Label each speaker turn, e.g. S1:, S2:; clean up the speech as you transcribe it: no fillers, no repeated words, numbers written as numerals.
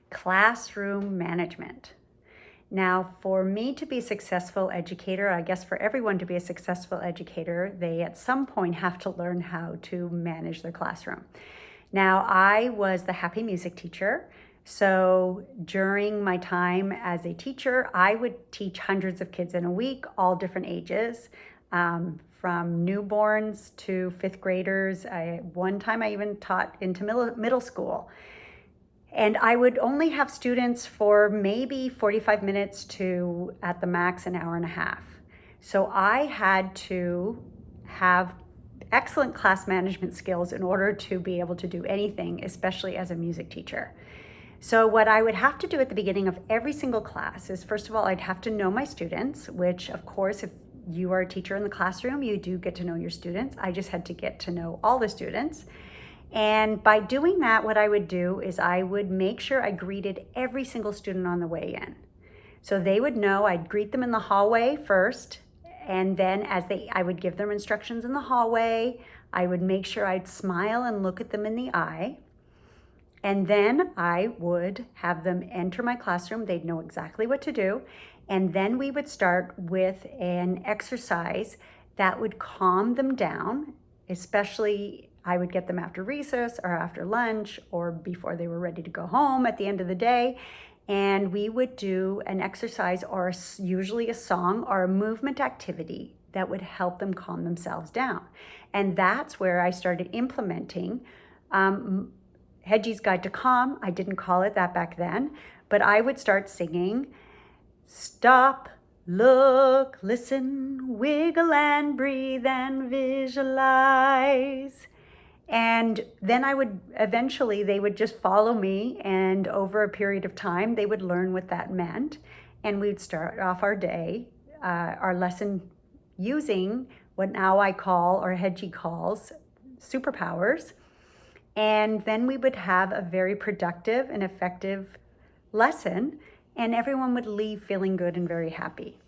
S1: classroom management. Now, for me to be a successful educator, I guess for everyone to be a successful educator, they at some point have to learn how to manage their classroom. Now, I was the happy music teacher. So during my time as a teacher, I would teach hundreds of kids in a week, all different ages, from newborns to fifth graders. One time I even taught into middle school. And I would only have students for maybe 45 minutes to, at the max, an hour and a half. So I had to have excellent class management skills in order to be able to do anything, especially as a music teacher. So what I would have to do at the beginning of every single class is, first of all, I'd have to know my students, which of course, if you are a teacher in the classroom, you do get to know your students. I just had to get to know all the students. And by doing that, what I would do is I would make sure I greeted every single student on the way in. So they would know I'd greet them in the hallway first, and then I would give them instructions in the hallway. I would make sure I'd smile and look at them in the eye. And then I would have them enter my classroom. They'd know exactly what to do. And then we would start with an exercise that would calm them down, especially I would get them after recess or after lunch or before they were ready to go home at the end of the day. And we would do an exercise or usually a song or a movement activity that would help them calm themselves down. And that's where I started implementing Hedgy's Guide to Calm. I didn't call it that back then, but I would start singing, stop, look, listen, wiggle and breathe and visualize. And then they would just follow me, and over a period of time, they would learn what that meant. And we'd start off our day, our lesson, using what now I call, or Hedgy calls, superpowers. And then we would have a very productive and effective lesson, and everyone would leave feeling good and very happy.